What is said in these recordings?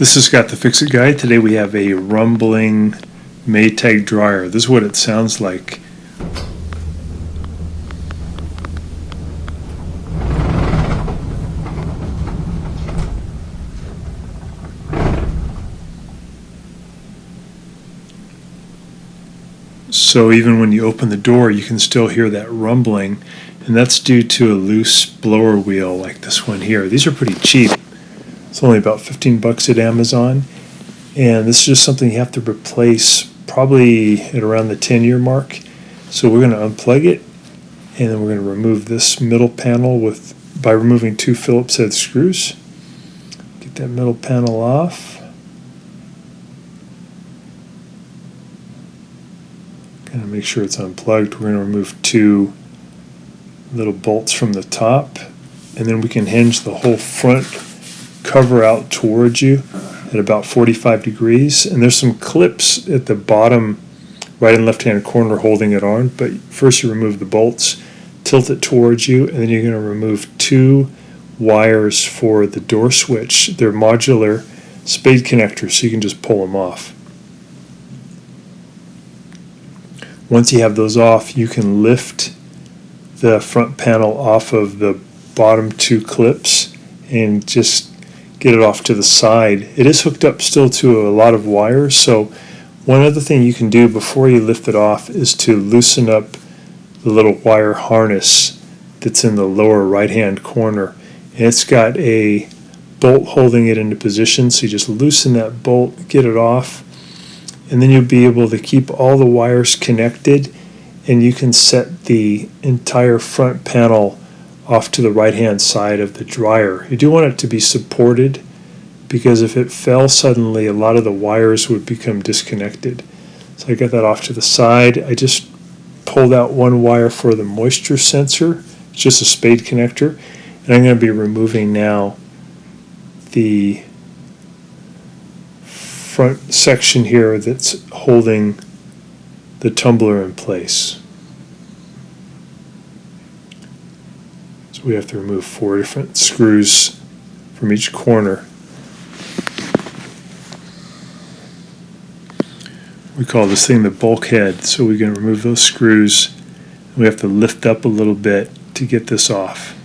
This is Scott the Fix-It Guy. Today we have a rumbling Maytag dryer. This is what it sounds like. So even when you open the door, you can still hear that rumbling, and that's due to a loose blower wheel like this one here. These are pretty cheap. It's only about 15 bucks at Amazon, and this is just something you have to replace probably at around the 10-year mark. So we're going to unplug it, and then we're going to remove this middle panel by removing 2 Phillips head screws. Get that middle panel off. Kind of make sure it's unplugged. We're going to remove 2 little bolts from the top, and then we can hinge the whole front cover out towards you at about 45 degrees, and there's some clips at the bottom right and left hand corner holding it on. But first you remove the bolts, tilt it towards you, and then you're going to remove 2 wires for the door switch. They're modular spade connectors, so you can just pull them off. Once you have those off, you can lift the front panel off of the bottom 2 clips and just get it off to the side. It is hooked up still to a lot of wires, so one other thing you can do before you lift it off is to loosen up the little wire harness that's in the lower right hand corner. And it's got a bolt holding it into position, so you just loosen that bolt, get it off, and then you'll be able to keep all the wires connected, and you can set the entire front panel off to the right hand side of the dryer. You do want it to be supported, because if it fell suddenly, a lot of the wires would become disconnected. So I got that off to the side. I just pulled out 1 wire for the moisture sensor. It's just a spade connector, and I'm going to be removing now the front section here that's holding the tumbler in place. So we have to remove 4 different screws from each corner. We call this thing the bulkhead, so we can remove those screws. We have to lift up a little bit to get this off.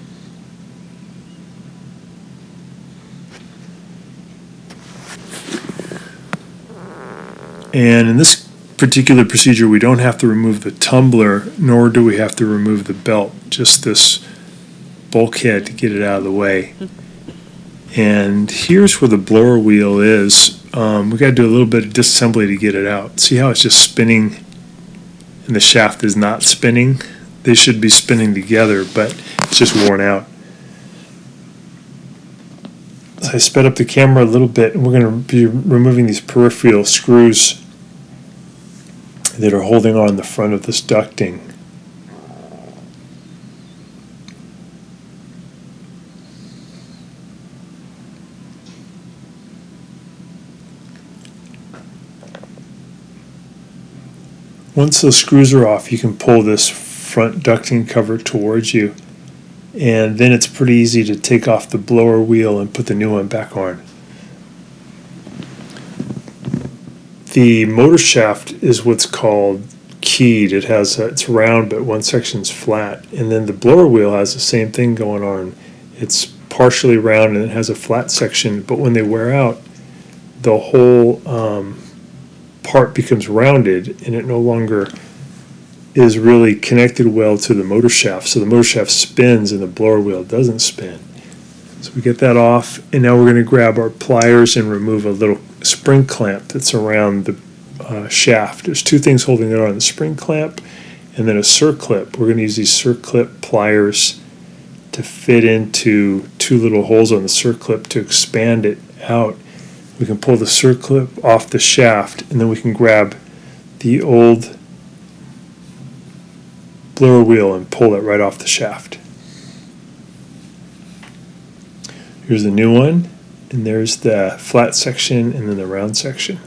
And in this particular procedure, we don't have to remove the tumbler, nor do we have to remove the belt, just this bulkhead to get it out of the way. And here's where the blower wheel is. We got to do a little bit of disassembly to get it out. See how it's just spinning and the shaft is not spinning? They should be spinning together, but it's just worn out. So I sped up the camera a little bit, and we're going to be removing these peripheral screws that are holding on the front of this ducting. Once those screws are off, you can pull this front ducting cover towards you, and then it's pretty easy to take off the blower wheel and put the new one back on. The motor shaft is what's called keyed. It's round, but one section's flat, and then the blower wheel has the same thing going on. It's partially round and it has a flat section, but when they wear out, the whole part becomes rounded, and it no longer is really connected well to the motor shaft. So the motor shaft spins and the blower wheel doesn't spin. So we get that off, and now we're going to grab our pliers and remove a little spring clamp that's around the shaft. There's 2 things holding it on, the spring clamp and then a circlip. We're going to use these circlip pliers to fit into 2 little holes on the circlip to expand it out. We can pull the circlip off the shaft, and then we can grab the old blower wheel and pull it right off the shaft. Here's the new one, and there's the flat section and then the round section.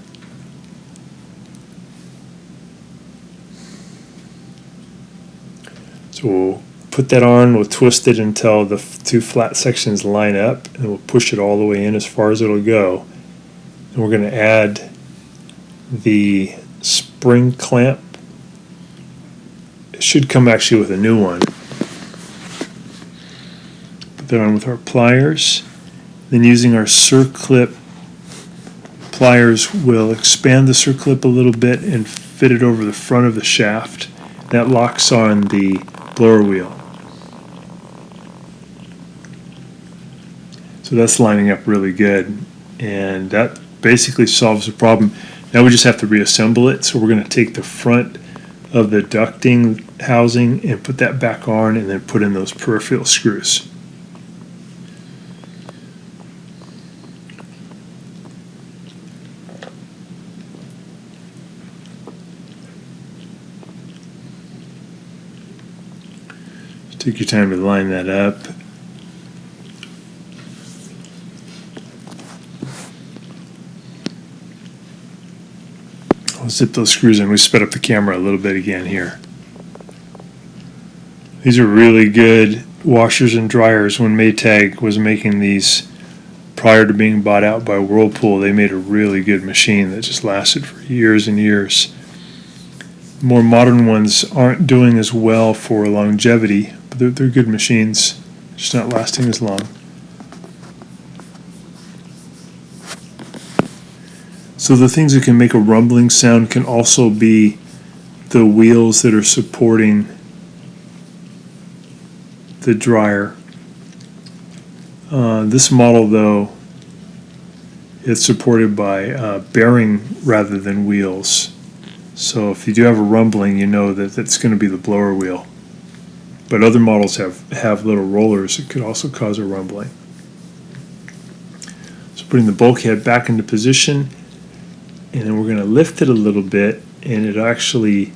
So we'll put that on, we'll twist it until the 2 flat sections line up, and we'll push it all the way in as far as it'll go. And we're going to add the spring clamp. It should come actually with a new one. Put that on with our pliers. Then using our circlip pliers, we'll expand the circlip a little bit and fit it over the front of the shaft. That locks on the blower wheel. So that's lining up really good, and that basically solves the problem. Now we just have to reassemble it. So we're going to take the front of the ducting housing and put that back on, and then put in those peripheral screws. Take your time to line that up. I'll zip those screws in. We sped up the camera a little bit again here. These are really good washers and dryers. When Maytag was making these prior to being bought out by Whirlpool, they made a really good machine that just lasted for years and years. More modern ones aren't doing as well for longevity, but they're good machines, just not lasting as long. So the things that can make a rumbling sound can also be the wheels that are supporting the dryer. This model, though, it's supported by bearing rather than wheels. So if you do have a rumbling, you know that that's going to be the blower wheel. But other models have little rollers that could also cause a rumbling. So putting the bulkhead back into position, and then we're going to lift it a little bit, and it actually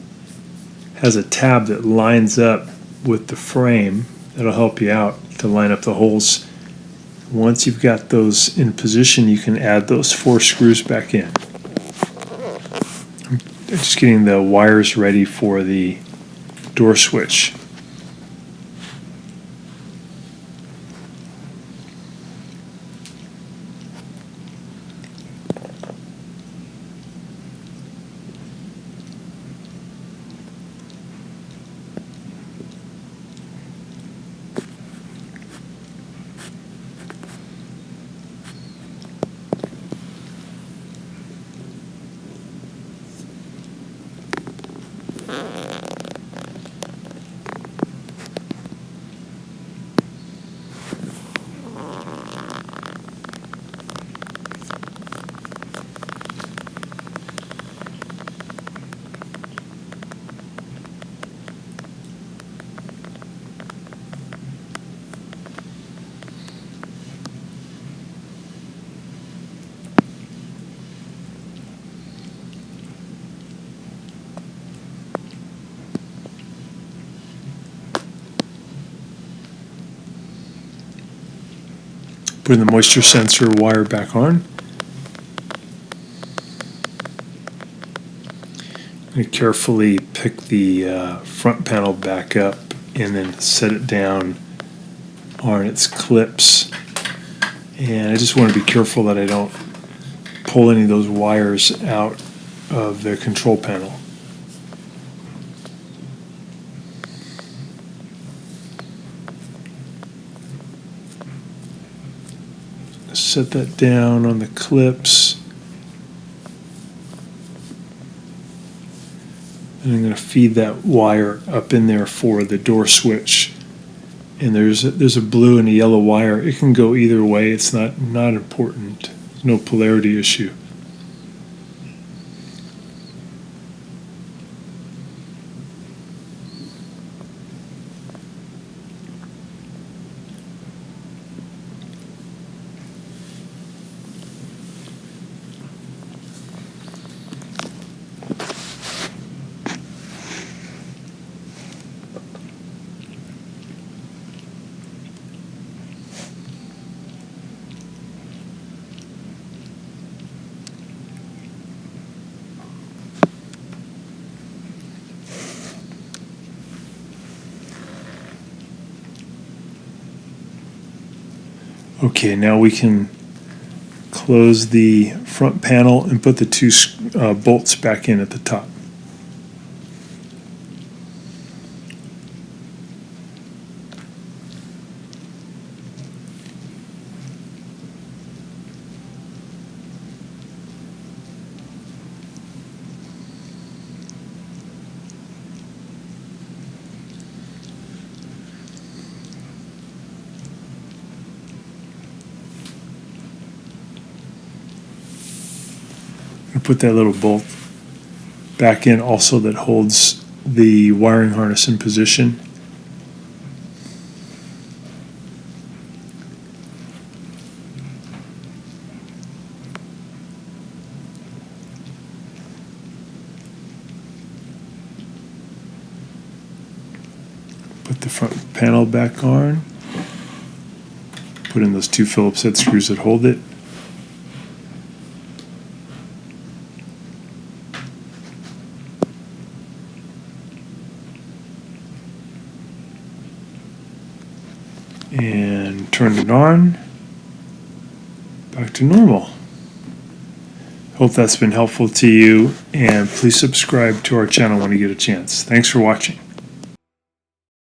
has a tab that lines up with the frame. That'll help you out to line up the holes. Once you've got those in position, you can add those 4 screws back in. I'm just getting the wires ready for the door switch. Putting the moisture sensor wire back on. I'm going to carefully pick the front panel back up and then set it down on its clips. And I just want to be careful that I don't pull any of those wires out of the control panel. Set that down on the clips. And I'm going to feed that wire up in there for the door switch. And there's a blue and a yellow wire. It can go either way. It's not important. There's no polarity issue. Okay, now we can close the front panel and put the two bolts back in at the top. Put that little bolt back in also that holds the wiring harness in position. Put the front panel back on. Put in those two Phillips head screws that hold it. And turn it on, back to normal. Hope that's been helpful to you, and please subscribe to our channel when you get a chance. Thanks for watching.